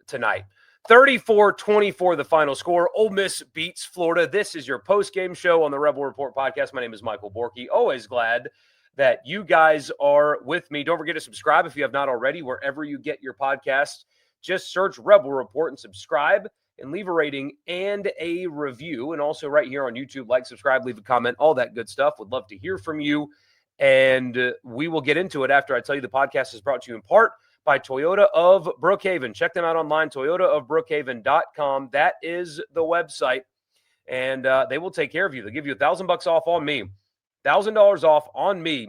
tonight. 34-24 the final score. Ole Miss beats Florida. This is your post-game show on the Rebel Report podcast. My name is Michael Borkey. Always glad that you guys are with me. Don't forget to subscribe if you have not already, wherever you get your podcast. Just search Rebel Report and subscribe and leave a rating and a review. And also right here on YouTube, like, subscribe, leave a comment, all that good stuff. Would love to hear from you. And we will get into it after I tell you the podcast is brought to you in part by Toyota of Brookhaven. Check them out online, toyotaofbrookhaven.com. That is the website, and they will take care of you. They'll give you $1,000 off on me, $1,000 off on me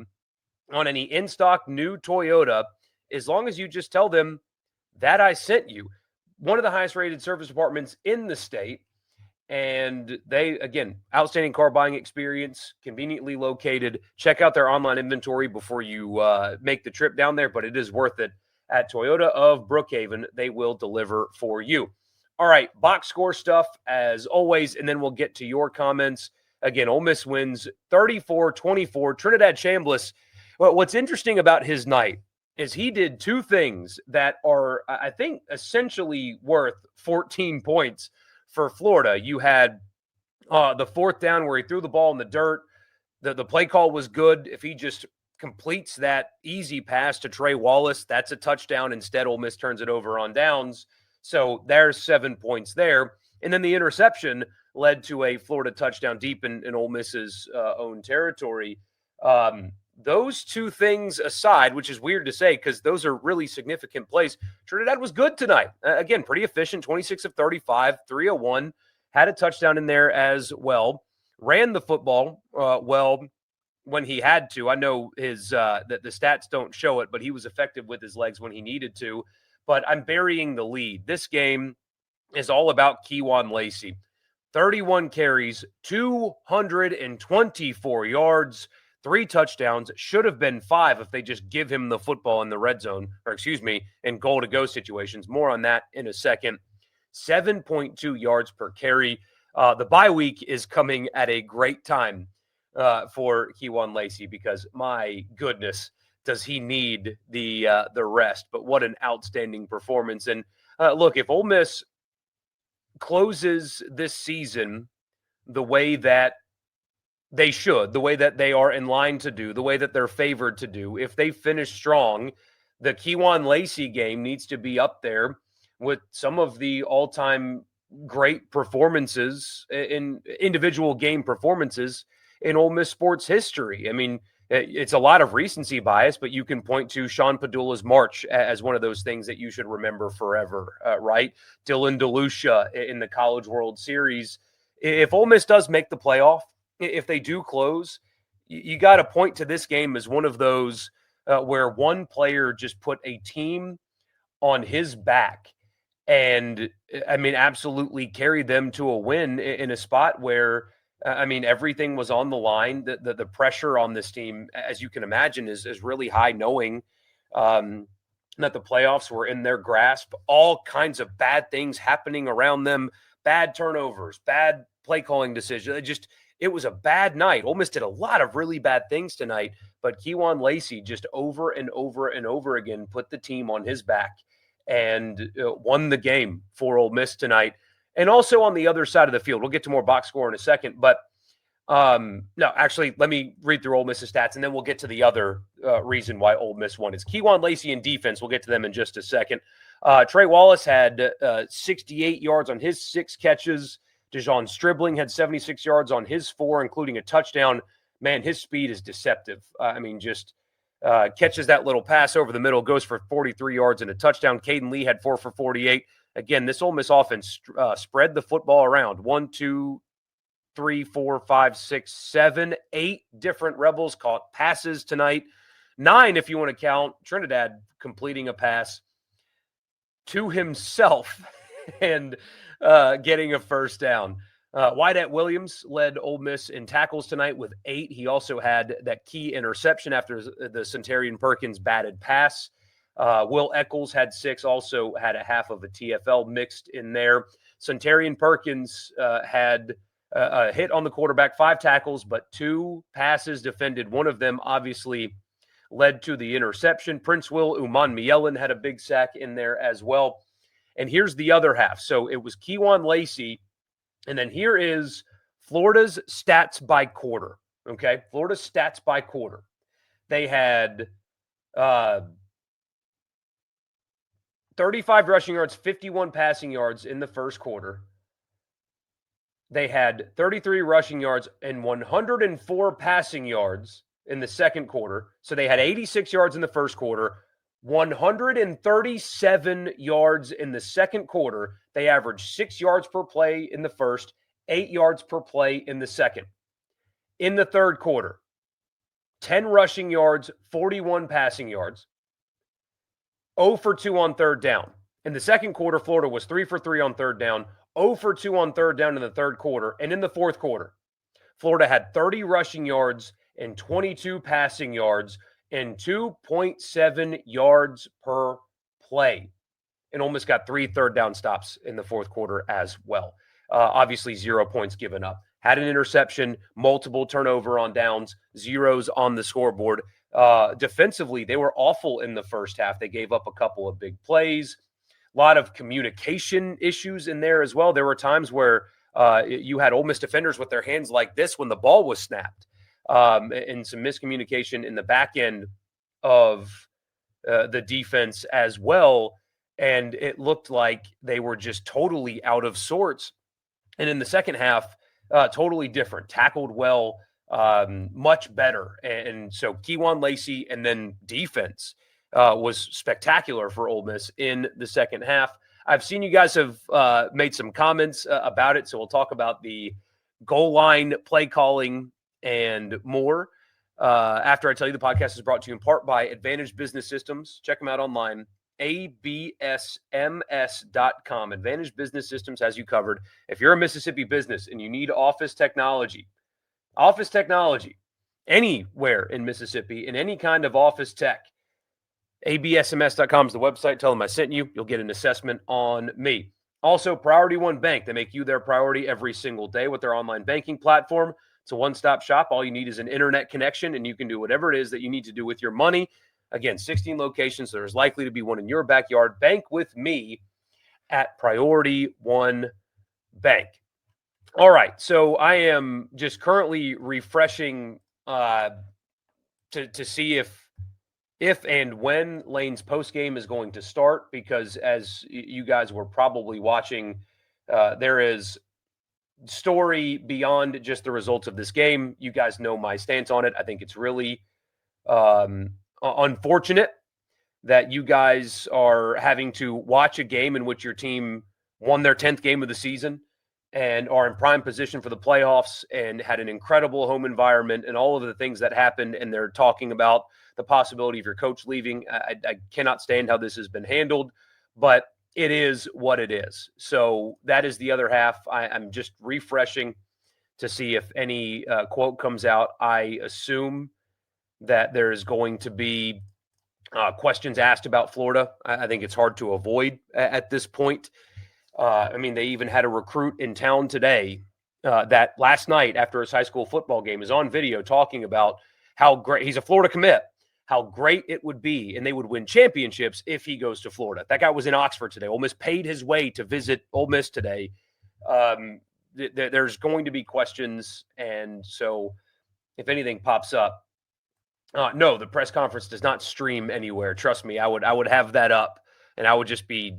on any in-stock new Toyota, as long as you just tell them that I sent you. One of the highest-rated service departments in the state, and they, again, outstanding car buying experience, conveniently located. Check out their online inventory before you make the trip down there, but it is worth it. At Toyota of Brookhaven, they will deliver for you. All right, box score stuff as always, and then we'll get to your comments. Again, Ole Miss wins 34-24. Trinidad Chambliss, well, what's interesting about his night is he did two things that are, I think, essentially worth 14 points for Florida. You had the fourth down where he threw the ball in the dirt. The play call was good. If he just completes that easy pass to Trey Wallace, that's a touchdown. Instead, Ole Miss turns it over on downs. So there's 7 points there. And then the interception led to a Florida touchdown deep in Ole Miss's own territory. Those two things aside, which is weird to say because those are really significant plays, Trinidad was good tonight. Again, pretty efficient, 26 of 35, 301, had a touchdown in there as well. Ran the football well when he had to. I know his that the stats don't show it, but he was effective with his legs when he needed to. But I'm burying the lead. This game is all about Kewan Lacy. 31 carries, 224 yards, 3 touchdowns. Should have been 5 if they just give him the football in the red zone, in goal-to-go situations. More on that in a second. 7.2 yards per carry. The bye week is coming at a great time for Kewan Lacy because, my goodness, does he need the rest. But what an outstanding performance. And look, if Ole Miss closes this season the way that they should, the way that they are in line to do, the way that they're favored to do, if they finish strong, the Kewan Lacy game needs to be up there with some of the all-time great performances in individual game performances in Ole Miss sports history. I mean, it's a lot of recency bias, but you can point to Sean Padula's March as one of those things that you should remember forever, right? Dylan DeLucia in the College World Series. If Ole Miss does make the playoff, if they do close, you got to point to this game as one of those where one player just put a team on his back and, absolutely carried them to a win in a spot where, everything was on the line. The pressure on this team, as you can imagine, is really high, knowing that the playoffs were in their grasp. All kinds of bad things happening around them, bad turnovers, bad play calling decisions. It was a bad night. Ole Miss did a lot of really bad things tonight, but Kewan Lacy just over and over and over again put the team on his back and won the game for Ole Miss tonight. And also on the other side of the field, we'll get to more box score in a second, but no, actually, let me read through Ole Miss's stats, and then we'll get to the other reason why Ole Miss won. It's Kewan Lacy in defense. We'll get to them in just a second. Trey Wallace had 68 yards on his 6 catches. DeJon Stribling had 76 yards on his 4, including a touchdown. Man, his speed is deceptive. Catches that little pass over the middle, goes for 43 yards and a touchdown. Caden Lee had 4 for 48. Again, this Ole Miss offense spread the football around. 1, 2, 3, 4, 5, 6, 7, 8 different Rebels caught passes tonight. 9, if you want to count Trinidad completing a pass to himself and getting a first down. Wyatt Williams led Ole Miss in tackles tonight with 8. He also had that key interception after the Centarian Perkins batted pass. Will Eccles had 6, also had a half of a TFL mixed in there. Centarian Perkins had a hit on the quarterback, 5 tackles, but 2 passes defended. One of them obviously led to the interception. Prince Will Uman Mielen had a big sack in there as well. And here's the other half. So it was Kewan Lacy. And then here is Florida's stats by quarter. Okay. Florida's stats by quarter. They had 35 rushing yards, 51 passing yards in the first quarter. They had 33 rushing yards and 104 passing yards in the second quarter. So they had 86 yards in the first quarter, 137 yards in the second quarter. They averaged 6 yards per play in the first, 8 yards per play in the second. In the third quarter, 10 rushing yards, 41 passing yards, 0 for 2 on third down. In the second quarter, Florida was 3 for 3 on third down, 0 for 2 on third down in the third quarter. And in the fourth quarter, Florida had 30 rushing yards and 22 passing yards and 2.7 yards per play. And Ole Miss got 3 third down stops in the fourth quarter as well. Obviously, 0 points given up. Had an interception, multiple turnover on downs, zeros on the scoreboard. Defensively, they were awful in the first half. They gave up a couple of big plays. A lot of communication issues in there as well. There were times where you had Ole Miss defenders with their hands like this when the ball was snapped, and some miscommunication in the back end of the defense as well. And it looked like they were just totally out of sorts. And in the second half, totally different. Tackled well, much better. And so Kewan Lacy and then defense was spectacular for Ole Miss in the second half. I've seen you guys have made some comments about it, so we'll talk about the goal line play calling and more after I tell you the podcast is brought to you in part by Advantage Business Systems. Check them out online, absms.com. Advantage Business Systems has you covered. If you're a Mississippi business and you need office technology, anywhere in Mississippi, in any kind of office tech, absms.com is the website. Tell them I sent you. You'll get an assessment on me. Also, Priority One Bank. They make you their priority every single day with their online banking platform. It's a one-stop shop. All you need is an internet connection, and you can do whatever it is that you need to do with your money. Again, 16 locations. There's likely to be one in your backyard. Bank with me at Priority One Bank. All right, so I am just currently refreshing to see if and when Lane's postgame is going to start, because as you guys were probably watching, there is story beyond just the results of this game. You guys know my stance on it. I think it's really unfortunate that you guys are having to watch a game in which your team won their 10th game of the season and are in prime position for the playoffs and had an incredible home environment and all of the things that happened. And they're talking about the possibility of your coach leaving. I cannot stand how this has been handled, but it is what it is. So that is the other half. I'm just refreshing to see if any quote comes out. I assume that there is going to be questions asked about Florida. I think it's hard to avoid at this point. I mean, they even had a recruit in town today that last night after his high school football game is on video talking about how great, he's a Florida commit, how great it would be, and they would win championships if he goes to Florida. That guy was in Oxford today. Ole Miss paid his way to visit Ole Miss today. There's going to be questions, and so if anything pops up, no, the press conference does not stream anywhere. Trust me, I would have that up, and I would just be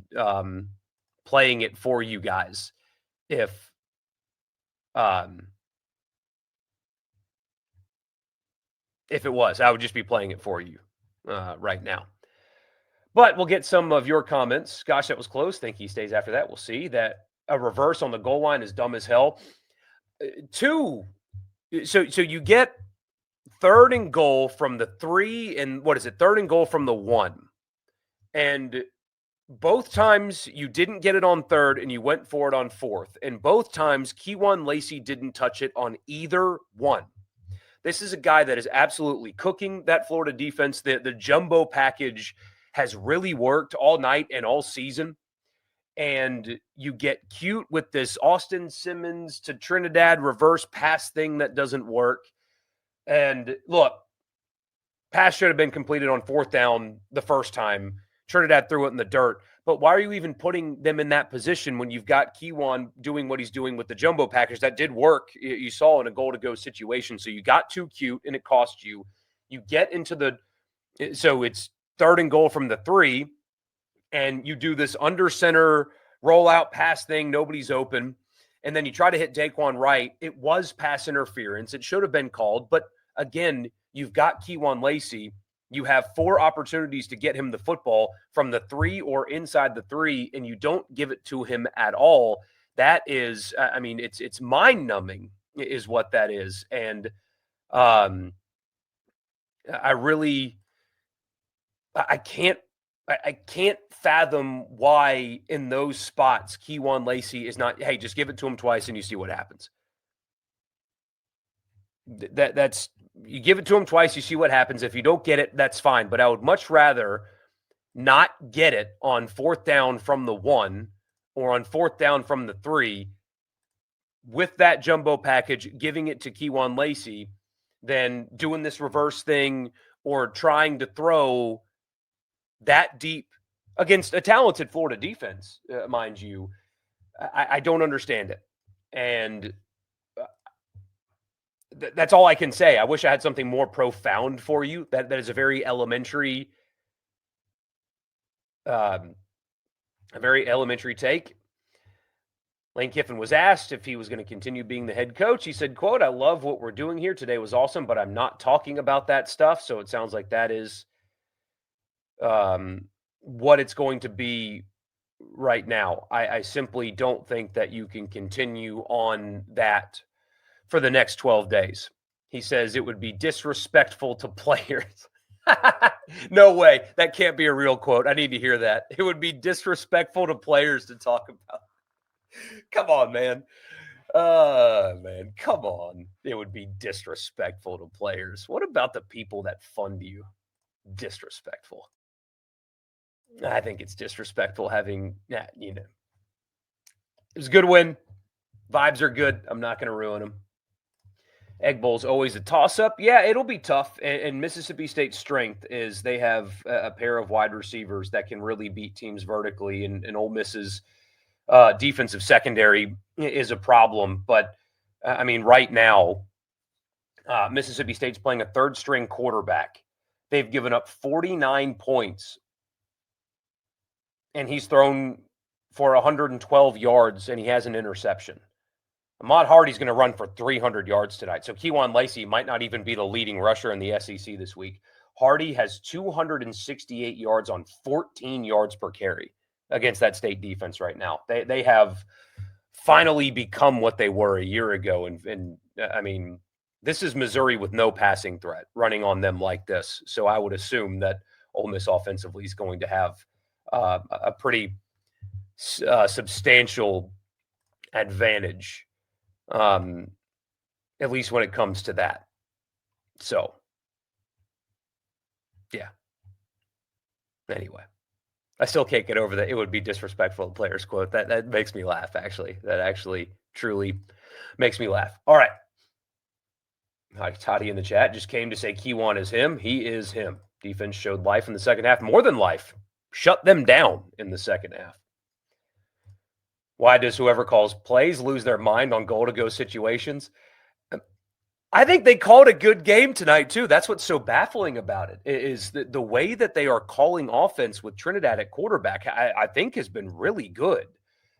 playing it for you guys if it was. I would just be playing it for you right now. But we'll get some of your comments. Gosh, that was close. Think he stays after that. We'll see. That a reverse on the goal line is dumb as hell. So you get 3rd and goal from the 3, and what is it? 3rd and goal from the 1. And both times you didn't get it on 3rd and you went for it on 4th. And both times Kewan Lacy didn't touch it on either one. This is a guy that is absolutely cooking that Florida defense. The jumbo package has really worked all night and all season. And you get cute with this Austin Simmons to Trinidad reverse pass thing that doesn't work. And look, pass should have been completed on 4th down the first time. Trinidad threw it in the dirt. But why are you even putting them in that position when you've got Kewan doing what he's doing with the jumbo package? That did work. You saw in a goal-to-go situation. So you got too cute, and it cost you. You get into so it's 3rd and goal from the 3, and you do this under center rollout pass thing. Nobody's open. And then you try to hit Daquan right. It was pass interference. It should have been called. But again, you've got Kewan Lacy. You have 4 opportunities to get him the football from the 3 or inside the 3, and you don't give it to him at all. That is, I mean, it's mind-numbing is what that is. And I can't fathom why in those spots Kewan Lacy is not, hey, just give it to him twice and you see what happens. That's you give it to him twice, you see what happens. If you don't get it, that's fine. But I would much rather not get it on 4th down from the 1 or on 4th down from the 3 with that jumbo package, giving it to Kewan Lacy than doing this reverse thing or trying to throw that deep against a talented Florida defense, mind you. I don't understand it. And that's all I can say. I wish I had something more profound for you. That is a very elementary take. Lane Kiffin was asked if he was going to continue being the head coach. He said, quote, "I love what we're doing here. Today was awesome, but I'm not talking about that stuff." So it sounds like that is what it's going to be right now. I simply don't think that you can continue on that for the next 12 days. He says it would be disrespectful to players. No way. That can't be a real quote. I need to hear that. It would be disrespectful to players to talk about. Come on, man. Man, come on. It would be disrespectful to players. What about the people that fund you? Disrespectful. I think it's disrespectful having, it was a good win. Vibes are good. I'm not going to ruin them. Egg Bowl's always a toss-up. Yeah, it'll be tough. And Mississippi State's strength is they have a pair of wide receivers that can really beat teams vertically. And Ole Miss's defensive secondary is a problem. But, I mean, right now, Mississippi State's playing a 3rd-string quarterback. They've given up 49 points. And he's thrown for 112 yards, and he has an interception. Ahmad Hardy's going to run for 300 yards tonight. So Kewan Lacy might not even be the leading rusher in the SEC this week. Hardy has 268 yards on 14 yards per carry against that State defense right now. They have finally become what they were a year ago. And I mean, this is Missouri with no passing threat running on them like this. So I would assume that Ole Miss offensively is going to have a pretty substantial advantage, at least when it comes to that. So, yeah. Anyway, I still can't get over that. It would be disrespectful to players quote. That makes me laugh, actually. That actually truly makes me laugh. All right. Hi, Toddy in the chat just came to say Kewan is him. He is him. Defense showed life in the second half, more than life. Shut them down in the second half. Why does whoever calls plays lose their mind on goal-to-go situations? I think they called a good game tonight, too. That's what's so baffling about it, is the way that they are calling offense with Trinidad at quarterback, I think has been really good.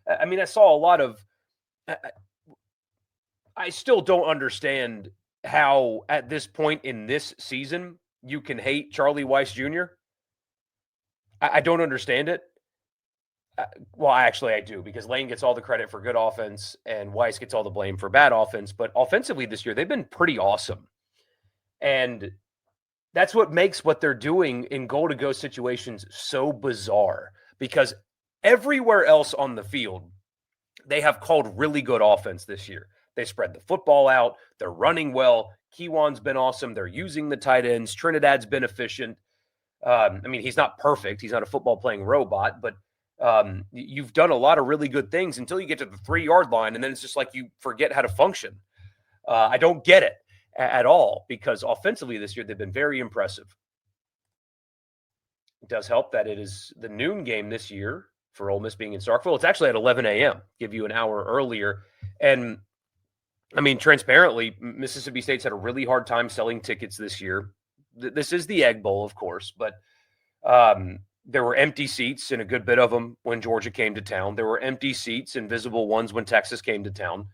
I mean, I saw a lot of – I still don't understand how at this point in this season you can hate Charlie Weiss Jr. I don't understand it. Well, actually, I do, because Lane gets all the credit for good offense and Weiss gets all the blame for bad offense. But offensively this year, they've been pretty awesome. And that's what makes what they're doing in goal-to-go situations so bizarre, because everywhere else on the field, they have called really good offense this year. They spread the football out. They're running well. Kewan's been awesome. They're using the tight ends. Trinidad's been efficient. I mean, he's not perfect. He's not a football-playing robot, but you've done a lot of really good things until you get to the 3-yard line, and then it's just like you forget how to function. I don't get it at all, because offensively this year they've been very impressive. It does help that it is the noon game this year for Ole Miss being in Starkville. It's actually at 11 a.m., give you an hour earlier. And I mean, transparently, Mississippi State's had a really hard time selling tickets this year. This is the Egg Bowl, of course, but there were empty seats in a good bit of them when Georgia came to town. There were empty seats, invisible ones, when Texas came to town.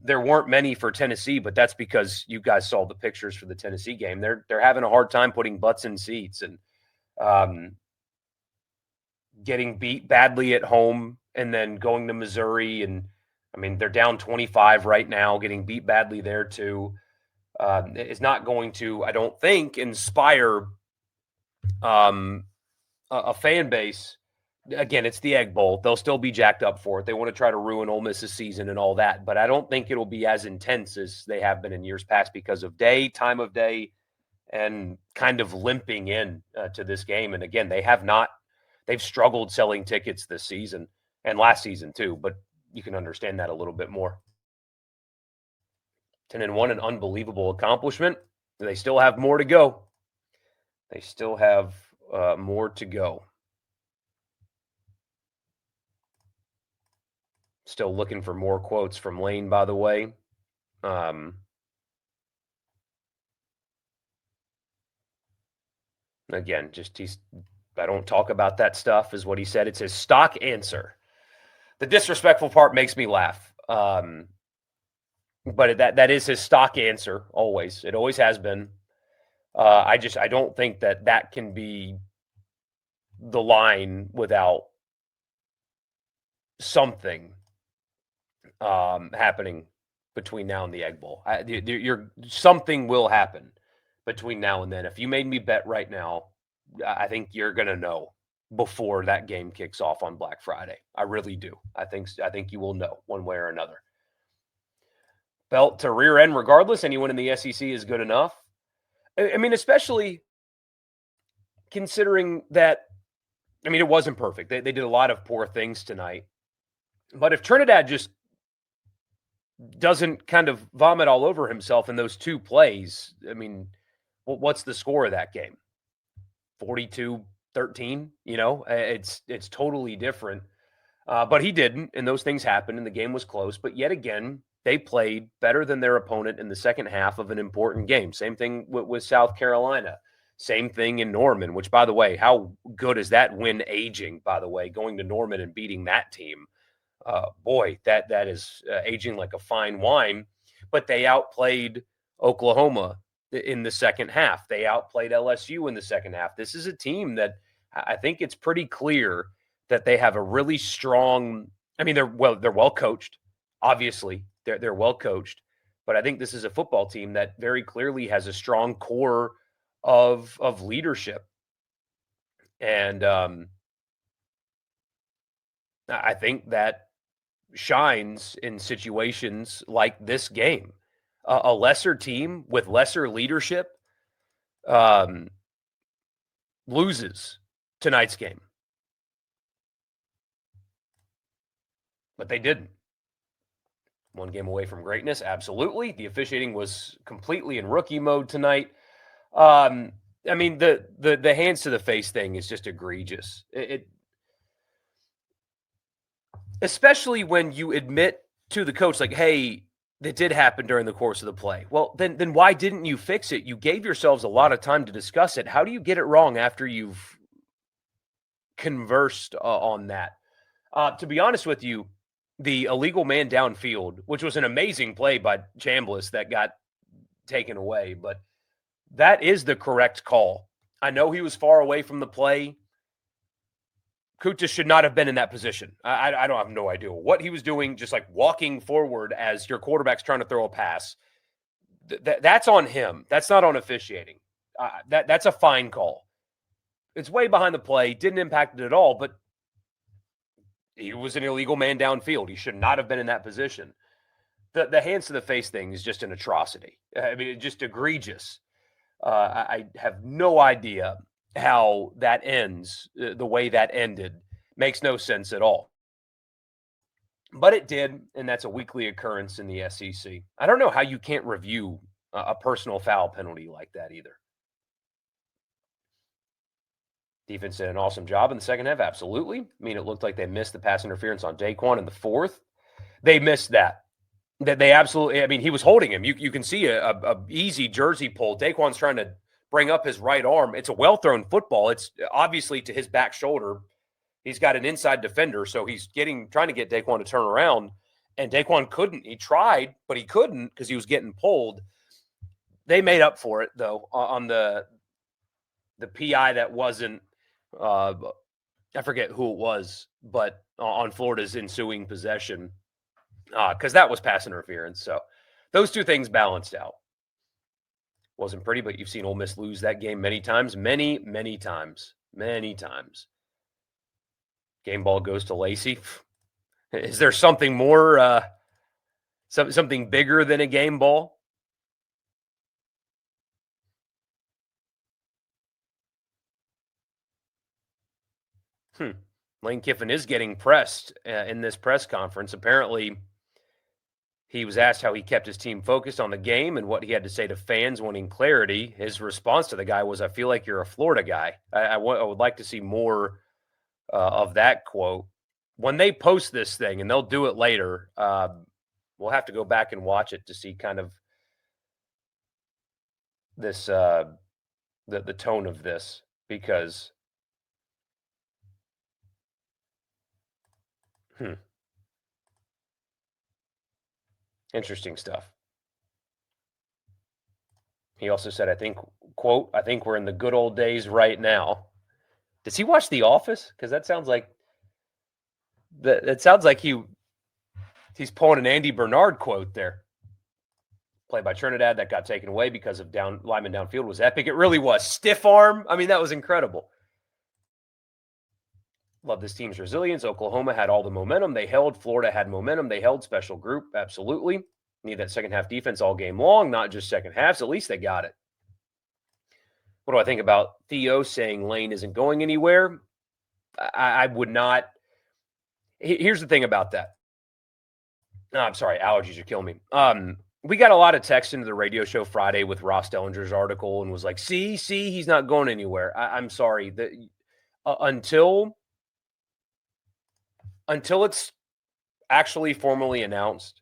There weren't many for Tennessee, but that's because you guys saw the pictures for the Tennessee game. They're having a hard time putting butts in seats and getting beat badly at home and then going to Missouri. And I mean, they're down 25 right now, getting beat badly there too. Is not going to, I don't think, inspire a fan base. Again, it's the Egg Bowl. They'll still be jacked up for it. They want to try to ruin Ole Miss's season and all that, but I don't think it'll be as intense as they have been in years past because of time of day, and kind of limping in to this game. And again, they've struggled selling tickets this season and last season too, but you can understand that a little bit more. 10-1, an unbelievable accomplishment. They still have more to go. They still have more to go. Still looking for more quotes from Lane, by the way. Again, I don't talk about that stuff, is what he said. It's his stock answer. The disrespectful part makes me laugh. But that is his stock answer, always. It always has been. I don't think that can be the line without something happening between now and the Egg Bowl. Something will happen between now and then. If you made me bet right now, I think you're going to know before that game kicks off on Black Friday. I really do. I think you will know one way or another. Belt to rear end, regardless. Anyone in the SEC is good enough. I mean, especially considering that, I mean, it wasn't perfect. They did a lot of poor things tonight. But if Trinidad just doesn't kind of vomit all over himself in those two plays, I mean, what's the score of that game? 42-13, it's totally different. But he didn't, and those things happened, and the game was close. But yet again, they played better than their opponent in the second half of an important game. Same thing with South Carolina. Same thing in Norman, which, by the way, how good is that win aging, by the way, going to Norman and beating that team? Boy, that is aging like a fine wine. But they outplayed Oklahoma in the second half. They outplayed LSU in the second half. This is a team that I think it's pretty clear that they have a really strong, I mean, they're well coached. Obviously, they're well coached. But I think this is a football team that very clearly has a strong core of leadership. And I think that shines in situations like this game. A lesser team with lesser leadership loses tonight's game. But they didn't. One game away from greatness, absolutely. The officiating was completely in rookie mode tonight. I mean, the hands to the face thing is just egregious. Especially when you admit to the coach, like, hey, that did happen during the course of the play. Well, then why didn't you fix it? You gave yourselves a lot of time to discuss it. How do you get it wrong after you've conversed on that? To be honest with you, the illegal man downfield, which was an amazing play by Chambliss that got taken away, but that is the correct call. I know he was far away from the play. Kutas should not have been in that position. I have no idea what he was doing, just like walking forward as your quarterback's trying to throw a pass. That's on him. That's not on officiating. That's a fine call. It's way behind the play. Didn't impact it at all, but he was an illegal man downfield. He should not have been in that position. The hands to the face thing is just an atrocity. I mean, it's just egregious. I have no idea how that ends the way that ended. Makes no sense at all. But it did, and that's a weekly occurrence in the SEC. I don't know how you can't review a personal foul penalty like that either. Defense did an awesome job in the second half, absolutely. I mean, it looked like they missed the pass interference on Daquan in the fourth. They missed that. That they absolutely, I mean, he was holding him. You can see a easy jersey pull. Daquan's trying to bring up his right arm. It's a well-thrown football. It's obviously to his back shoulder. He's got an inside defender, so he's trying to get Daquan to turn around, and Daquan couldn't. He tried, but he couldn't because he was getting pulled. They made up for it, though, on the PI that wasn't I forget who it was, but on Florida's ensuing possession, because that was pass interference. So those two things balanced out. Wasn't pretty, but you've seen Ole Miss lose that game many times. Many times. Game ball goes to Lacy. Is there something more, something bigger than a game ball? Lane Kiffin is getting pressed in this press conference. Apparently, he was asked how he kept his team focused on the game and what he had to say to fans wanting clarity. His response to the guy was, "I feel like you're a Florida guy." I would like to see more of that quote. When they post this thing, and they'll do it later, we'll have to go back and watch it to see kind of this the tone of this, because interesting stuff. He also said, I think we're in the good old days right now. Does he watch The Office? Because that sounds like he's pulling an Andy Bernard quote there. Play by Trinidad that got taken away because of lineman downfield was epic. It really was. Stiff arm. I mean, that was incredible. Love this team's resilience. Oklahoma had all the momentum. They held. Florida had momentum. They held. Special group. Absolutely. Need that second half defense all game long, not just second halves. At least they got it. What do I think about Theo saying Lane isn't going anywhere? I would not. Here's the thing about that. No, I'm sorry. Allergies are killing me. We got a lot of text into the radio show Friday with Ross Dellinger's article and was like, see, he's not going anywhere. I'm sorry. Until it's actually formally announced,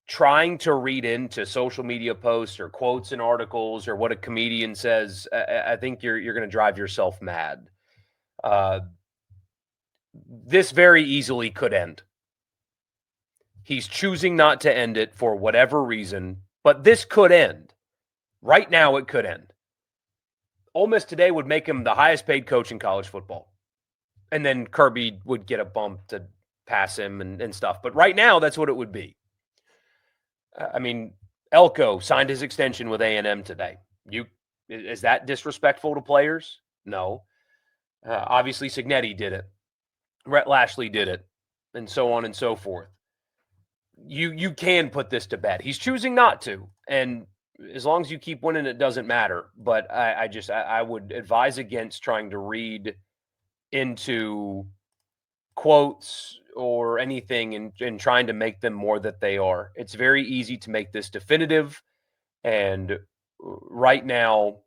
trying to read into social media posts or quotes in articles or what a comedian says, I think you're going to drive yourself mad. This very easily could end. He's choosing not to end it for whatever reason, but this could end. Right now, it could end. Ole Miss today would make him the highest paid coach in college football. And then Kirby would get a bump to pass him and stuff. But right now, that's what it would be. I mean, Elko signed his extension with A&M today. Is that disrespectful to players? No. Obviously, Signetti did it. Rhett Lashley did it, and so on and so forth. You can put this to bed. He's choosing not to, and as long as you keep winning, it doesn't matter. But I would advise against trying to read into quotes or anything and trying to make them more that they are. It's very easy to make this definitive, and right now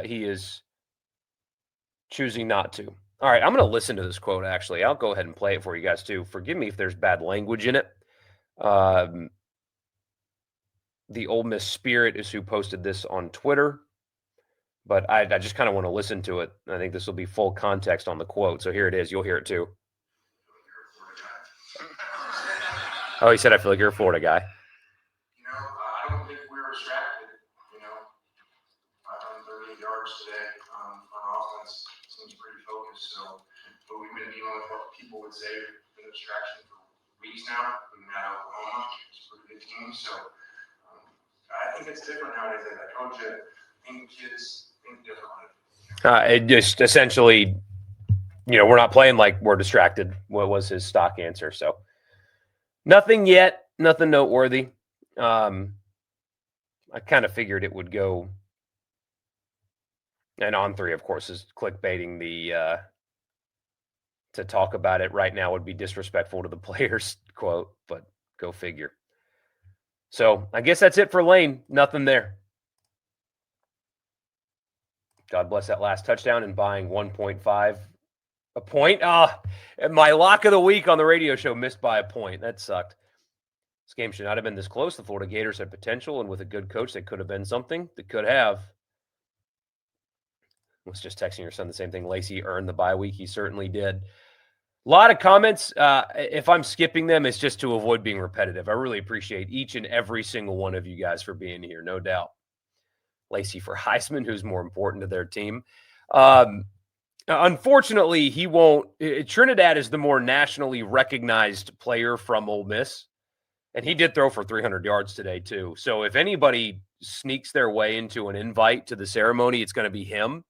he is choosing not to. All right, I'm going to listen to this quote, actually. I'll go ahead and play it for you guys, too. Forgive me if there's bad language in it. The Ole Miss Spirit is who posted this on Twitter, but I just kind of want to listen to it. I think this will be full context on the quote, so here it is. You'll hear it, too. Oh, he said, I feel like you're a Florida guy. I don't think we were distracted. 538 yards today on offense seems pretty focused. But we've been dealing with what people would say been a distraction for weeks now. We've had Oklahoma, it's a pretty good team. So I think it's different nowadays. I told you, I think kids think differently. It just essentially, we're not playing like we're distracted. What was his stock answer? So nothing yet, nothing noteworthy. I kind of figured it would go. And On 3, of course, is clickbaiting to talk about it right now would be disrespectful to the players, quote, but go figure. So I guess that's it for Lane. Nothing there. God bless that last touchdown and buying 1.5 a point. My lock of the week on the radio show missed by a point. That sucked. This game should not have been this close. The Florida Gators had potential, and with a good coach, they could have been something. They could have. I was just texting your son the same thing. Lacy earned the bye week. He certainly did. A lot of comments. If I'm skipping them, it's just to avoid being repetitive. I really appreciate each and every single one of you guys for being here, no doubt. Lacy for Heisman, who's more important to their team. Unfortunately, he won't. Trinidad is the more nationally recognized player from Ole Miss, and he did throw for 300 yards today, too. So if anybody sneaks their way into an invite to the ceremony, it's going to be him.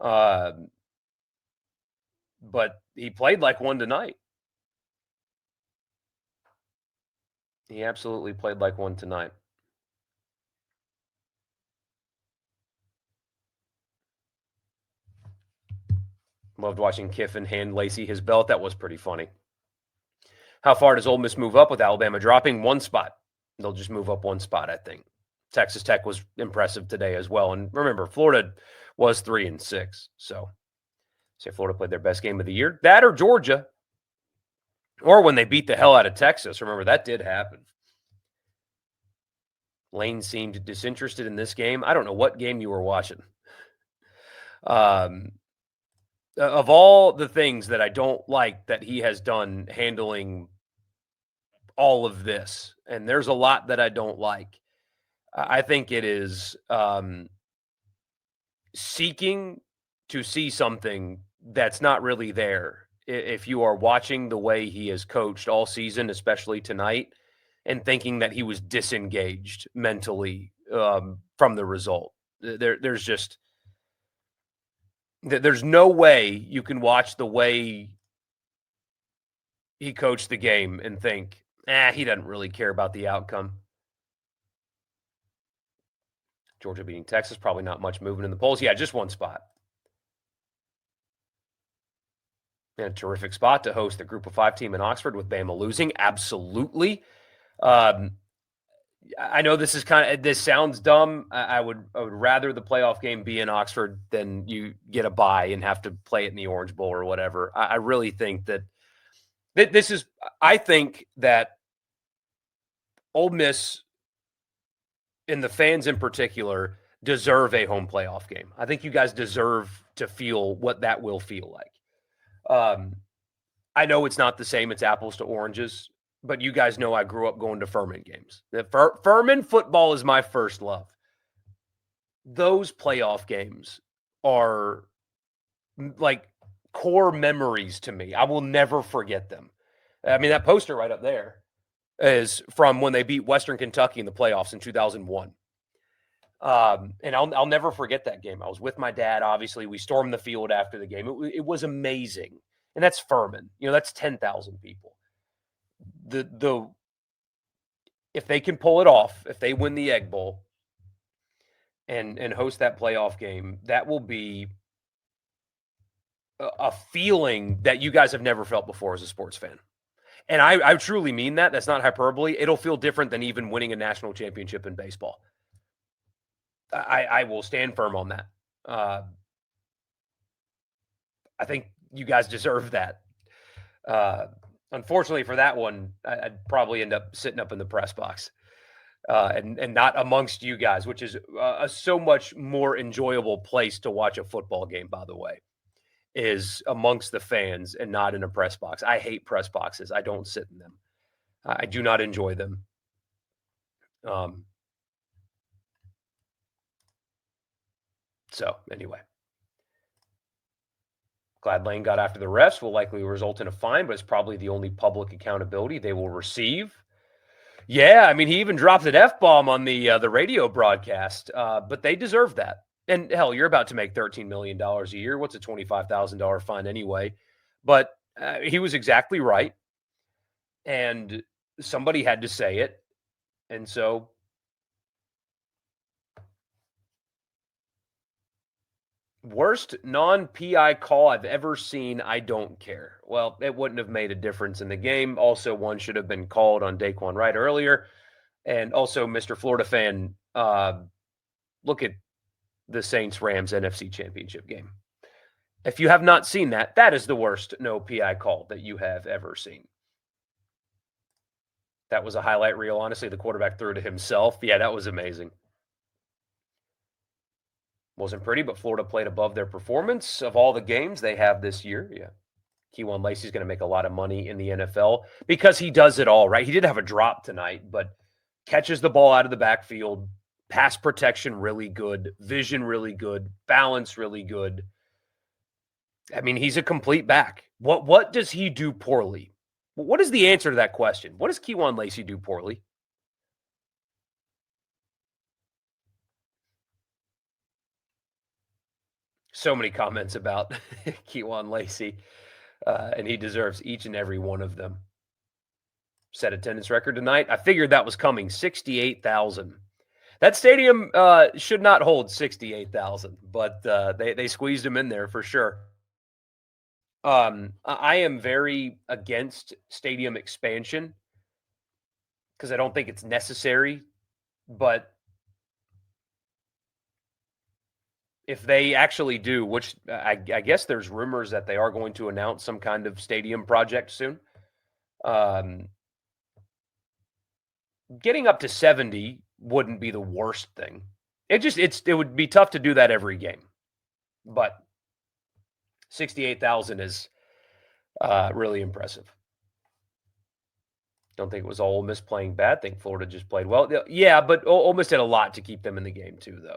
But he played like one tonight. He absolutely played like one tonight. Loved watching Kiffin hand Lacy his belt. That was pretty funny. How far does Ole Miss move up with Alabama dropping? One spot. They'll just move up one spot, I think. Texas Tech was impressive today as well. And remember, Florida was 3-6. So say Florida played their best game of the year. That or Georgia. Or when they beat the hell out of Texas. Remember, that did happen. Lane seemed disinterested in this game. I don't know what game you were watching. Of all the things that I don't like that he has done handling all of this, and there's a lot that I don't like, I think it is seeking to see something that's not really there. If you are watching the way he has coached all season, especially tonight, and thinking that he was disengaged mentally from the result, there's no way you can watch the way he coached the game and think, he doesn't really care about the outcome. Georgia beating Texas, probably not much movement in the polls. Yeah, just one spot. And a terrific spot to host the Group of 5 team in Oxford with Bama losing. Absolutely. I know this sounds dumb. I would rather the playoff game be in Oxford than you get a bye and have to play it in the Orange Bowl or whatever. I really think that I think that Ole Miss and the fans in particular deserve a home playoff game. I think you guys deserve to feel what that will feel like. I know it's not the same. It's apples to oranges. But you guys know I grew up going to Furman games. Furman football is my first love. Those playoff games are like core memories to me. I will never forget them. I mean, that poster right up there is from when they beat Western Kentucky in the playoffs in 2001. And I'll never forget that game. I was with my dad, obviously. We stormed the field after the game. It was amazing. And that's Furman. That's 10,000 people. If they can pull it off, if they win the Egg Bowl and host that playoff game, that will be a feeling that you guys have never felt before as a sports fan. And I truly mean that. That's not hyperbole. It'll feel different than even winning a national championship in baseball. I will stand firm on that. I think you guys deserve that. Unfortunately for that one, I'd probably end up sitting up in the press box and not amongst you guys, which is a so much more enjoyable place to watch a football game, by the way, is amongst the fans and not in a press box. I hate press boxes. I don't sit in them. I do not enjoy them. So anyway. Glad Lane got after the refs will likely result in a fine, but it's probably the only public accountability they will receive. Yeah, I mean, he even dropped an F-bomb on the radio broadcast, but they deserve that. And hell, you're about to make $13 million a year. What's a $25,000 fine anyway? But he was exactly right. And somebody had to say it. And so worst non-PI call I've ever seen, I don't care. Well, it wouldn't have made a difference in the game. Also, one should have been called on Daquan Wright earlier. And also, Mr. Florida fan, look at the Saints-Rams NFC Championship game. If you have not seen that, that is the worst no PI call that you have ever seen. That was a highlight reel. Honestly, the quarterback threw to himself. Yeah, that was amazing. Wasn't pretty, but Florida played above their performance of all the games they have this year. Yeah. Kewan Lacy is going to make a lot of money in the NFL because he does it all, right? He did have a drop tonight, but catches the ball out of the backfield, pass protection really good, vision really good, balance really good. I mean, he's a complete back. What does he do poorly? What is the answer to that question? What does Kewan Lacy do poorly? So many comments about Kewan Lacy, and he deserves each and every one of them. Set attendance record tonight. I figured that was coming, 68,000. That stadium should not hold 68,000, but they squeezed him in there for sure. I am very against stadium expansion because I don't think it's necessary, but if they actually do, which I guess there's rumors that they are going to announce some kind of stadium project soon, getting up to 70 wouldn't be the worst thing. It would be tough to do that every game, but 68,000 is really impressive. Don't think it was Ole Miss playing bad. Think Florida just played well. Yeah, but Ole Miss did a lot to keep them in the game too, though.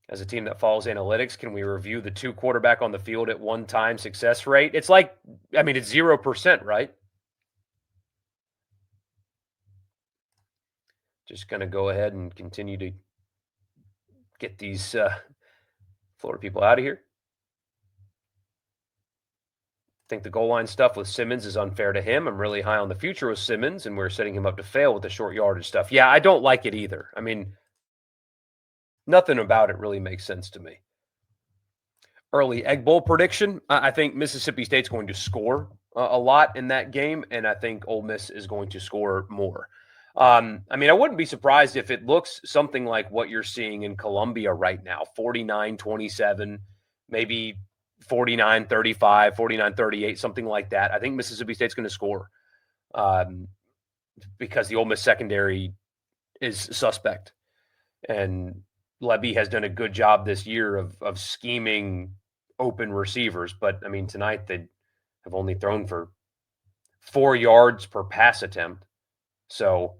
As a team that follows analytics, can we review the 2 quarterback on the field at one time success rate? It's like, I mean, it's 0%, right? Just going to go ahead and continue to get these Florida people out of here. Think the goal line stuff with Simmons is unfair to him. I'm really high on the future with Simmons, and we're setting him up to fail with the short yardage stuff. Yeah, I don't like it either. I mean, nothing about it really makes sense to me. Early Egg Bowl prediction. I think Mississippi State's going to score a lot in that game, and I think Ole Miss is going to score more. I mean, I wouldn't be surprised if it looks something like what you're seeing in Columbia right now, 49-27, maybe 49-35, 49-38, something like that. I think Mississippi State's going to score because the Ole Miss secondary is suspect. And Levy has done a good job this year of scheming open receivers. But, I mean, tonight they have only thrown for 4 yards per pass attempt. So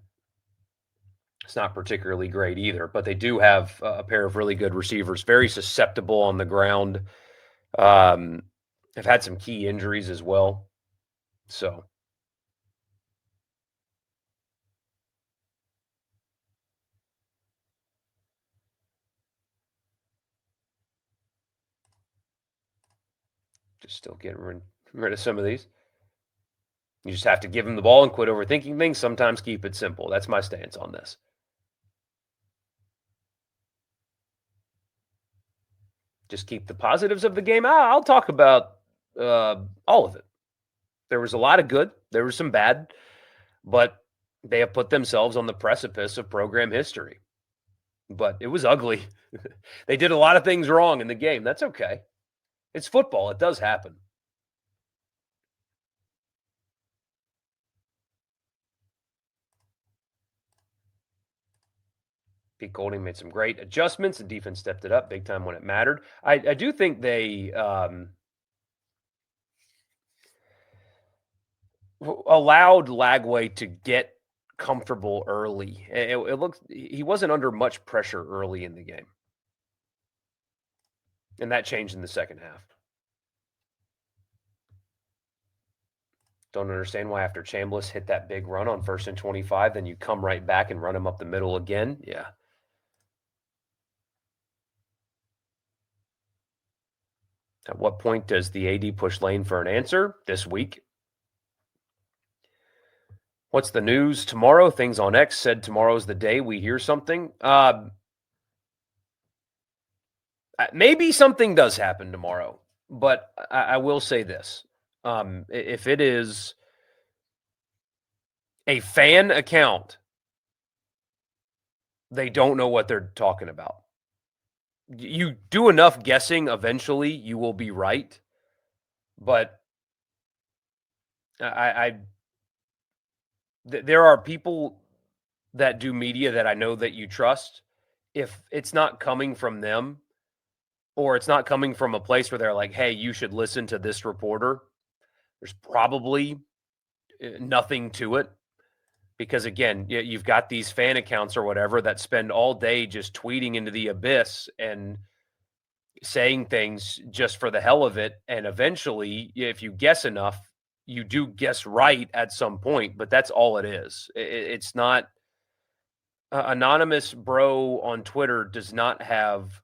it's not particularly great either. But they do have a pair of really good receivers, very susceptible on the ground. Have had some key injuries as well. So just still getting rid of some of these. You just have to give him the ball and quit overthinking things. Sometimes keep it simple. That's my stance on this. Just keep the positives of the game. I'll talk about all of it. There was a lot of good. There was some bad. But they have put themselves on the precipice of program history. But it was ugly. They did a lot of things wrong in the game. That's okay. It's football. It does happen. Pete Golding made some great adjustments. The defense stepped it up big time when it mattered. I do think they allowed Lagway to get comfortable early. It looks he wasn't under much pressure early in the game. And that changed in the second half. Don't understand why after Chambliss hit that big run on 1st and 25, then you come right back and run him up the middle again. Yeah. At what point does the AD push Lane for an answer? This week. What's the news tomorrow? Things on X said tomorrow's the day we hear something. Maybe something does happen tomorrow, but I will say this. If it is a fan account they don't know what they're talking about. You do enough guessing, eventually you will be right. But there are people that do media that I know that you trust. If it's not coming from them, or it's not coming from a place where they're like, hey, you should listen to this reporter, there's probably nothing to it. Because again, you've got these fan accounts or whatever that spend all day just tweeting into the abyss and saying things just for the hell of it. And eventually, if you guess enough, you do guess right at some point, but that's all it is. It's not anonymous bro on Twitter does not have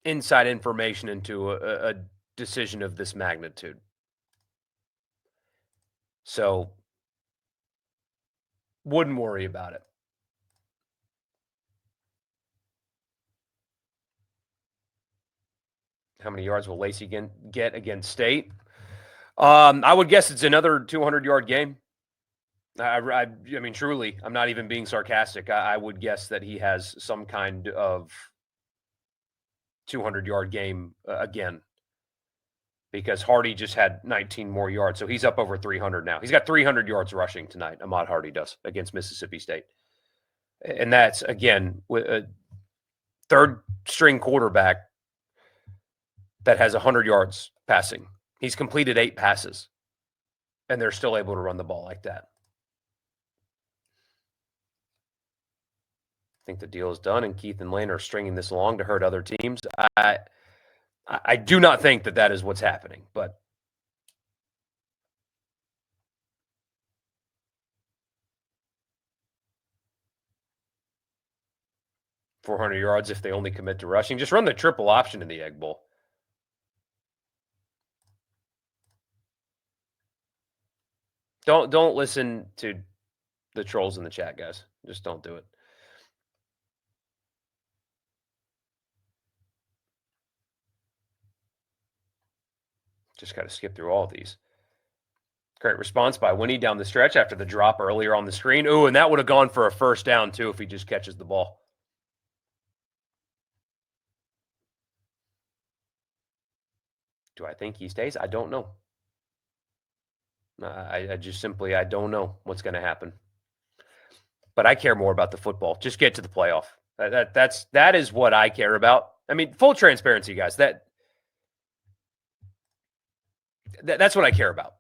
inside information into a decision of this magnitude. So wouldn't worry about it. How many yards will Lacy get against State? I would guess it's another 200-yard game. I mean, truly, I'm not even being sarcastic. I would guess that he has some kind of 200-yard game again, because Hardy just had 19 more yards. So he's up over 300 now. He's got 300 yards rushing tonight, Ahmad Hardy does, against Mississippi State. And that's, again, with a third-string quarterback that has 100 yards passing. He's completed 8 passes, and they're still able to run the ball like that. I think the deal is done, and Keith and Lane are stringing this along to hurt other teams. I do not think that is what's happening, but .400 yards if they only commit to rushing. Just run the triple option in the Egg Bowl. Don't listen to the trolls in the chat, guys. Just don't do it. Just got to skip through all of these. Great response by Winnie down the stretch after the drop earlier on the screen. Ooh, and that would have gone for a first down, too, if he just catches the ball. Do I think he stays? I don't know. I just simply, I don't know what's going to happen. But I care more about the football. Just get to the playoff. That is what I care about. I mean, full transparency, guys. That's what I care about.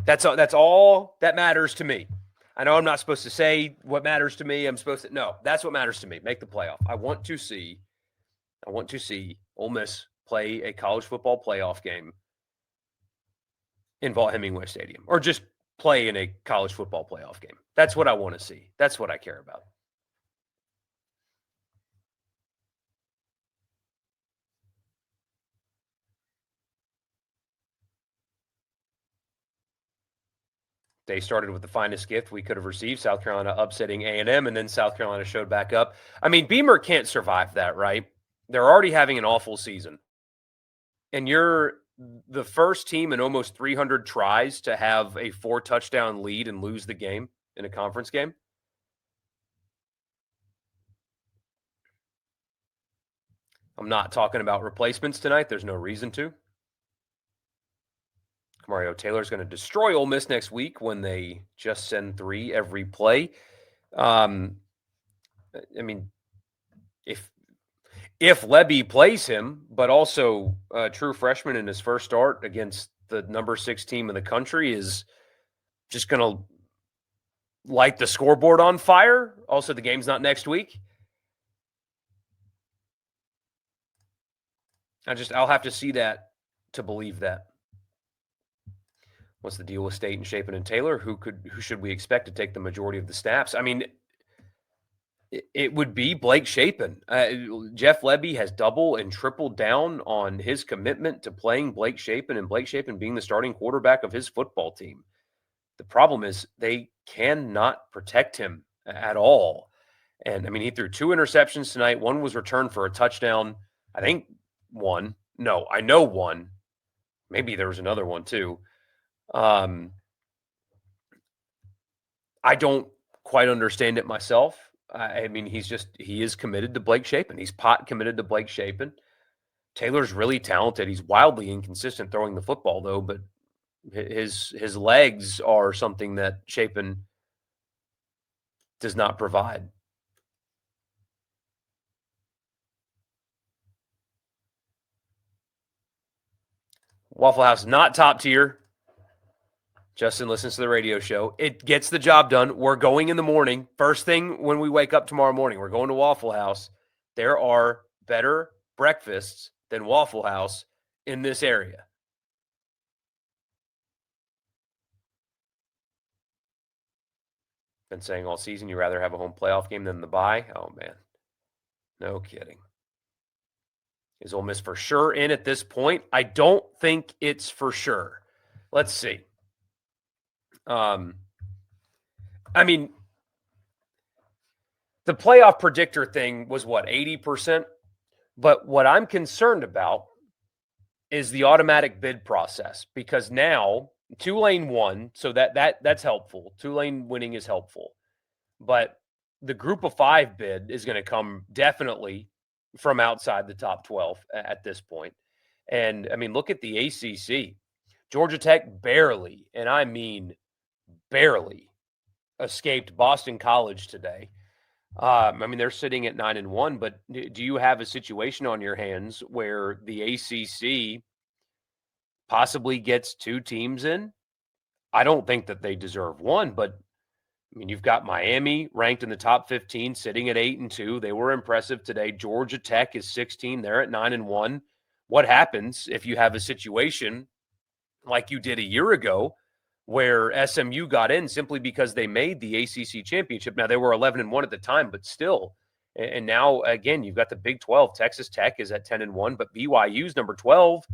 That's all that matters to me. I know I'm not supposed to say what matters to me. No, that's what matters to me. Make the playoff. I want to see Ole Miss play a college football playoff game in Vaught-Hemingway Stadium, or just play in a college football playoff game. That's what I want to see. That's what I care about. They started with the finest gift we could have received, South Carolina upsetting A&M, and then South Carolina showed back up. I mean, Beamer can't survive that, right? They're already having an awful season. And you're the first team in almost 300 tries to have a 4-touchdown lead and lose the game in a conference game. I'm not talking about replacements tonight. There's no reason to. Mario Taylor's going to destroy Ole Miss next week when they just send 3 every play. I mean, if Lebby plays him, but also a true freshman in his first start against the number 6 team in the country is just going to light the scoreboard on fire. Also, the game's not next week. I'll have to see that to believe that. What's the deal with State and Shapen and Taylor? Who should we expect to take the majority of the snaps? I mean, it would be Blake Shapen. Jeff Lebby has double and tripled down on his commitment to playing Blake Shapen, and Blake Shapen being the starting quarterback of his football team. The problem is they cannot protect him at all. And I mean, he threw 2 interceptions tonight. One was returned for a touchdown. I think one. No, I know one. Maybe there was another one too. I don't quite understand it myself. I mean, he is committed to Blake Shapen. He's pot committed to Blake Shapen. Taylor's really talented. He's wildly inconsistent throwing the football, though, but his legs are something that Shapen does not provide. Waffle House, not top tier. Justin listens to the radio show. It gets the job done. We're going in the morning. First thing when we wake up tomorrow morning, we're going to Waffle House. There are better breakfasts than Waffle House in this area. Been saying all season you'd rather have a home playoff game than the bye. Oh, man. No kidding. Is Ole Miss for sure in at this point? I don't think it's for sure. Let's see. I mean, the playoff predictor thing was what, 80%? But what I'm concerned about is the automatic bid process, because now Tulane won, so that's helpful. Tulane winning is helpful. But the group of 5 bid is going to come definitely from outside the top 12 at this point. And I mean, look at the ACC. Georgia Tech barely, and I mean barely, escaped Boston College today. I mean, they're sitting at 9-1, but do you have a situation on your hands where the ACC possibly gets 2 teams in? I don't think that they deserve one, but I mean, you've got Miami ranked in the top 15, sitting at 8-2. They were impressive today. Georgia Tech is 16. They're at 9-1. What happens if you have a situation like you did a year ago where SMU got in simply because they made the ACC championship? Now, they were 11-1 at the time, but still. And now, again, you've got the Big 12. Texas Tech is at 10-1, but BYU's number 12.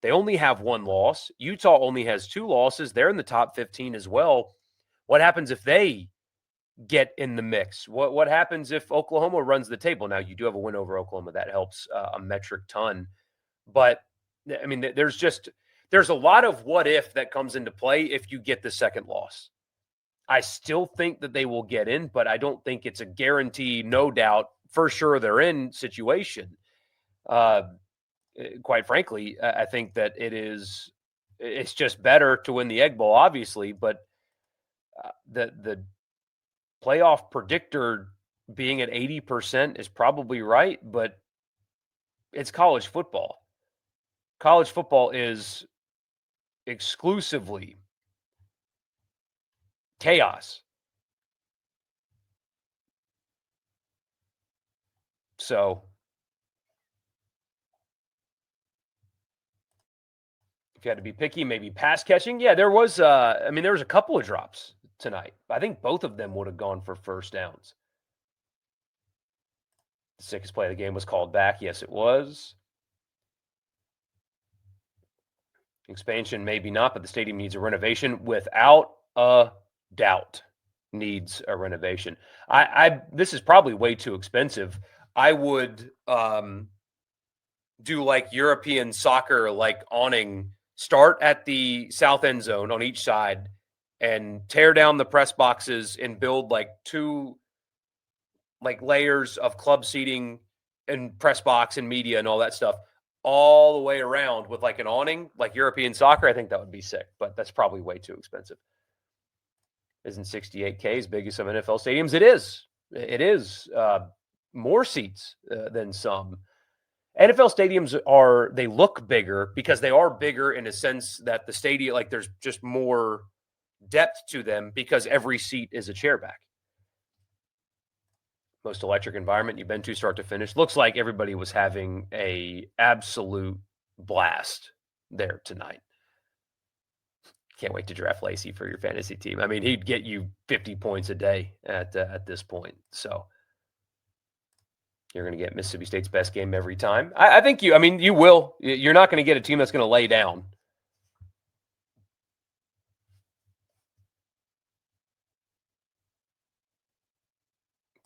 They only have 1 loss. Utah only has 2 losses. They're in the top 15 as well. What happens if they get in the mix? What happens if Oklahoma runs the table? Now, you do have a win over Oklahoma. That helps a metric ton. But, I mean, there's a lot of what if that comes into play if you get the second loss. I still think that they will get in, but I don't think it's a guarantee, no doubt, for sure they're in situation. Quite frankly, I think that it's just better to win the Egg Bowl, obviously, but the playoff predictor being at 80% is probably right, but it's college football. College football is exclusively chaos. So if you had to be picky, maybe pass catching. Yeah, there was there was a couple of drops tonight. I think both of them would have gone for first downs. The sickest play of the game was called back. Yes, it was. Expansion, maybe not, but the stadium needs a renovation. Without a doubt, needs a renovation. This is probably way too expensive. I would do like European soccer, like awning. Start at the south end zone on each side and tear down the press boxes and build like 2 like layers of club seating and press box and media and all that stuff all the way around with like an awning, like European soccer. I think that would be sick, but that's probably way too expensive. Isn't 68K as big as some NFL stadiums? It is. It is more seats than some. NFL stadiums they look bigger because they are bigger in a sense that the stadium, like there's just more depth to them because every seat is a chair back. Most electric environment you've been to start to finish. Looks like everybody was having a absolute blast there tonight. Can't wait to draft Lacy for your fantasy team. I mean, he'd get you 50 points a day at this point. So you're going to get Mississippi State's best game every time. I think you will. You're not going to get a team that's going to lay down.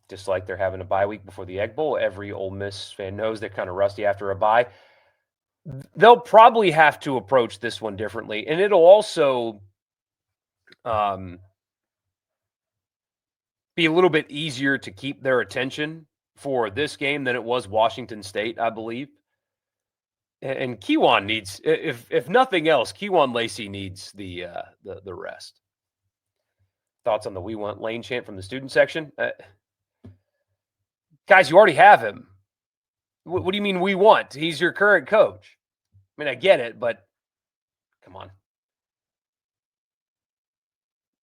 Just like they're having a bye week before the Egg Bowl. Every Ole Miss fan knows they're kind of rusty after a bye. They'll probably have to approach this one differently. And it'll also be a little bit easier to keep their attention for this game than it was Washington State, I believe. And Kewan needs, if nothing else, Kewan Lacy needs the rest. Thoughts on the "We Want Lane" chant from the student section? Guys, you already have him. What do you mean we want? He's your current coach. I mean, I get it, but come on.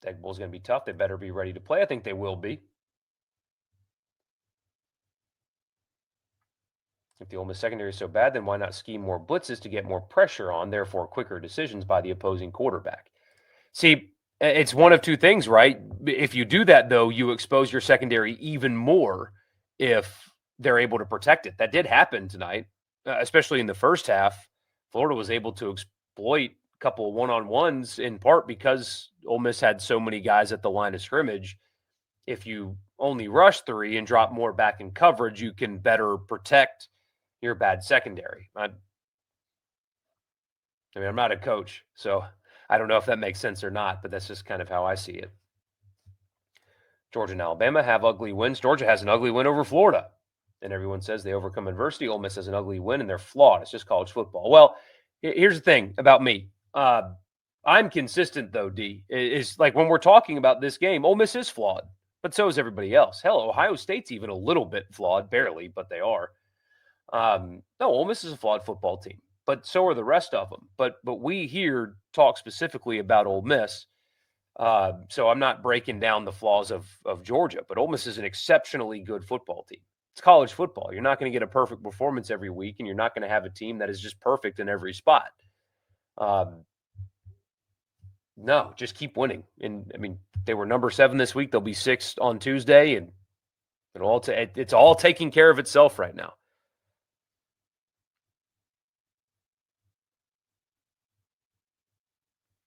Egg Bowl's going to be tough. They better be ready to play. I think they will be. If the Ole Miss secondary is so bad, then why not scheme more blitzes to get more pressure on, therefore quicker decisions by the opposing quarterback? See, it's one of two things, right? If you do that, though, you expose your secondary even more if they're able to protect it. That did happen tonight, especially in the first half. Florida was able to exploit a couple of one-on-ones in part because Ole Miss had so many guys at the line of scrimmage. If you only rush 3 and drop more back in coverage, you can better protect your bad secondary. I mean, I'm not a coach, so I don't know if that makes sense or not, but that's just kind of how I see it. Georgia and Alabama have ugly wins. Georgia has an ugly win over Florida, and everyone says they overcome adversity. Ole Miss has an ugly win, and they're flawed. It's just college football. Well, here's the thing about me. I'm consistent, though, D. Is like when we're talking about this game, Ole Miss is flawed, but so is everybody else. Hell, Ohio State's even a little bit flawed, barely, but they are. No, Ole Miss is a flawed football team, but so are the rest of them. But we here talk specifically about Ole Miss. So I'm not breaking down the flaws of Georgia, but Ole Miss is an exceptionally good football team. It's college football. You're not going to get a perfect performance every week, and you're not going to have a team that is just perfect in every spot. No, just keep winning. And I mean, they were number 7 this week. They'll be 6 on Tuesday, and it's all taking care of itself right now.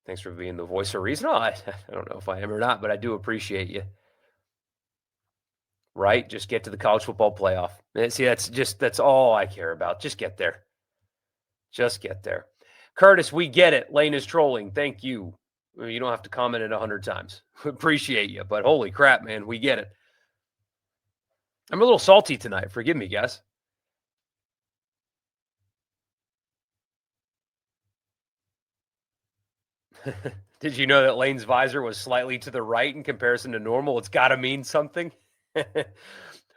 Thanks for being the voice of reason. I don't know if I am or not, but I do appreciate you. Right? Just get to the college football playoff. See, that's all I care about. Just get there. Just get there. Curtis, we get it. Lane is trolling. Thank you. You don't have to comment it 100 times. Appreciate you, but holy crap, man, we get it. I'm a little salty tonight. Forgive me, guys. Did you know that Lane's visor was slightly to the right in comparison to normal? It's got to mean something.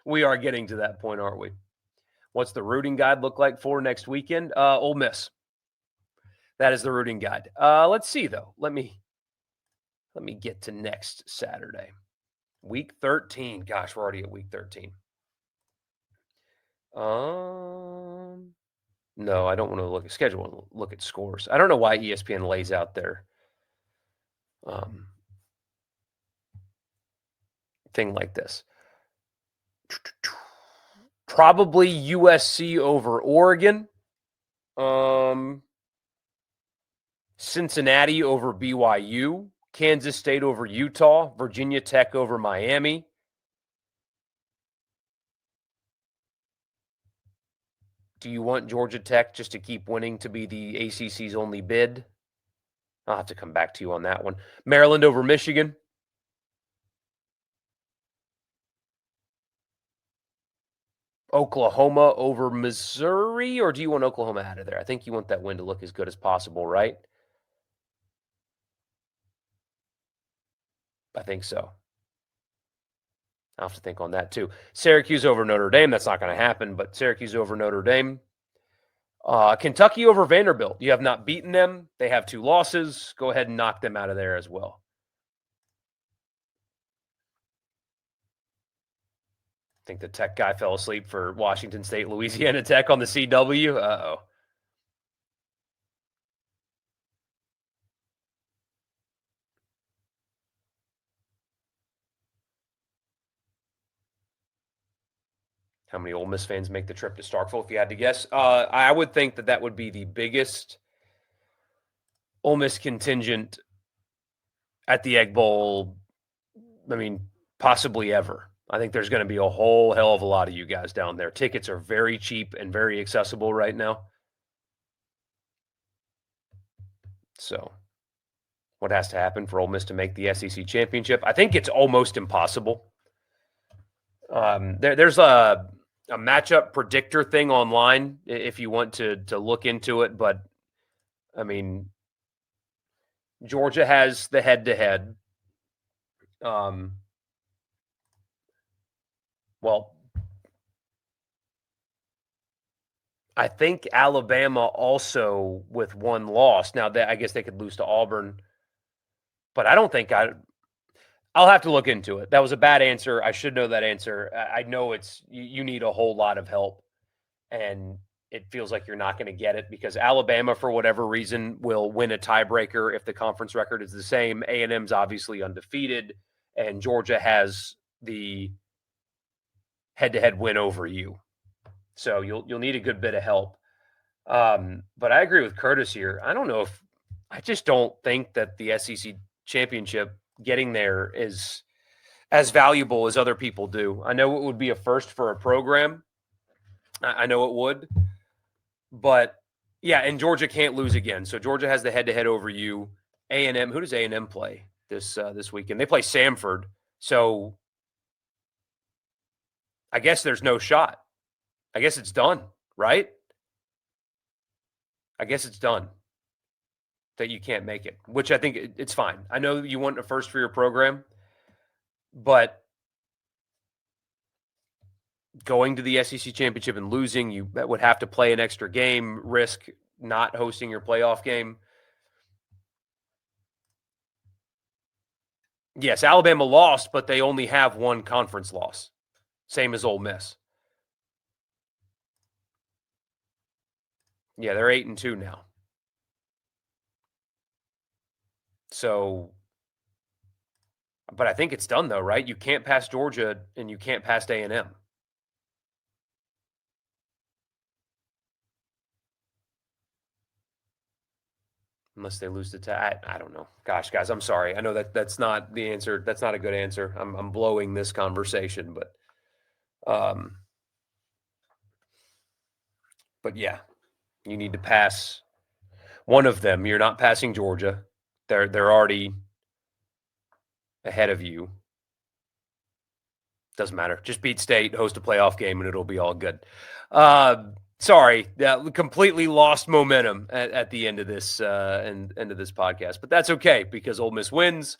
We are getting to that point, aren't we? What's the routing guide look like for next weekend? Ole Miss. That is the routing guide. Let's see, though. Let me get to next Saturday. Week 13. Gosh, we're already at week 13. No, I don't want to look at schedule. I want to look at scores. I don't know why ESPN lays out their thing like this. Probably USC over Oregon. Cincinnati over BYU. Kansas State over Utah. Virginia Tech over Miami. Do you want Georgia Tech just to keep winning to be the ACC's only bid? I'll have to come back to you on that one. Maryland over Michigan. Oklahoma over Missouri, or do you want Oklahoma out of there? I think you want that win to look as good as possible, right? I think so. I'll have to think on that too. Syracuse over Notre Dame. That's not going to happen, but Syracuse over Notre Dame. Kentucky over Vanderbilt. You have not beaten them. They have 2 losses. Go ahead and knock them out of there as well. I think the Tech guy fell asleep for Washington State, Louisiana Tech on the CW. Uh-oh. How many Ole Miss fans make the trip to Starkville, if you had to guess? I would think that would be the biggest Ole Miss contingent at the Egg Bowl, I mean, possibly ever. I think there's going to be a whole hell of a lot of you guys down there. Tickets are very cheap and very accessible right now. So what has to happen for Ole Miss to make the SEC championship? I think it's almost impossible. There's a matchup predictor thing online if you want to look into it, but I mean, Georgia has the head-to-head. Well, I think Alabama also with one loss. Now, I guess they could lose to Auburn, but I don't think I'll have to look into it. That was a bad answer. I should know that answer. I know you need a whole lot of help, and it feels like you're not going to get it because Alabama, for whatever reason, will win a tiebreaker if the conference record is the same. A&M's obviously undefeated, and Georgia has the head-to-head win over you. So you'll need a good bit of help. But I agree with Curtis here. I just don't think that the SEC championship getting there is as valuable as other people do. I know it would be a first for a program. I know it would. But yeah, and Georgia can't lose again. So Georgia has the head-to-head over you. A&M, who does A&M play this weekend? They play Samford. So I guess there's no shot. I guess it's done, right? I guess it's done that you can't make it, which I think it's fine. I know you want a first for your program, but going to the SEC championship and losing, you would have to play an extra game, risk not hosting your playoff game. Yes, Alabama lost, but they only have one conference loss, same as Ole Miss. Yeah, they're 8-2 now. So, but I think it's done though, right? You can't pass Georgia and you can't pass A&M. Unless they lose to I don't know. Gosh, guys, I'm sorry. I know that's not the answer. That's not a good answer. I'm blowing this conversation, but yeah, you need to pass one of them. You're not passing Georgia. They're already ahead of you. Doesn't matter. Just beat State, host a playoff game, and it'll be all good. Sorry, completely lost momentum at the end of this end of this podcast, but that's okay because Ole Miss wins,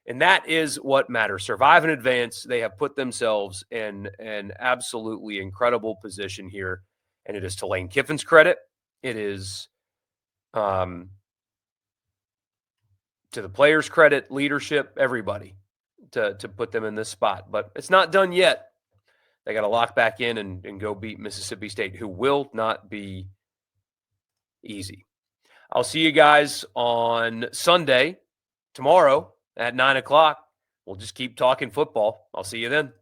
and that is what matters. Survive and advance. They have put themselves in an absolutely incredible position here, and it is to Lane Kiffin's credit. It is to the players' credit, leadership, everybody to put them in this spot. But it's not done yet. They got to lock back in and go beat Mississippi State, who will not be easy. I'll see you guys on Sunday, tomorrow at 9 o'clock. We'll just keep talking football. I'll see you then.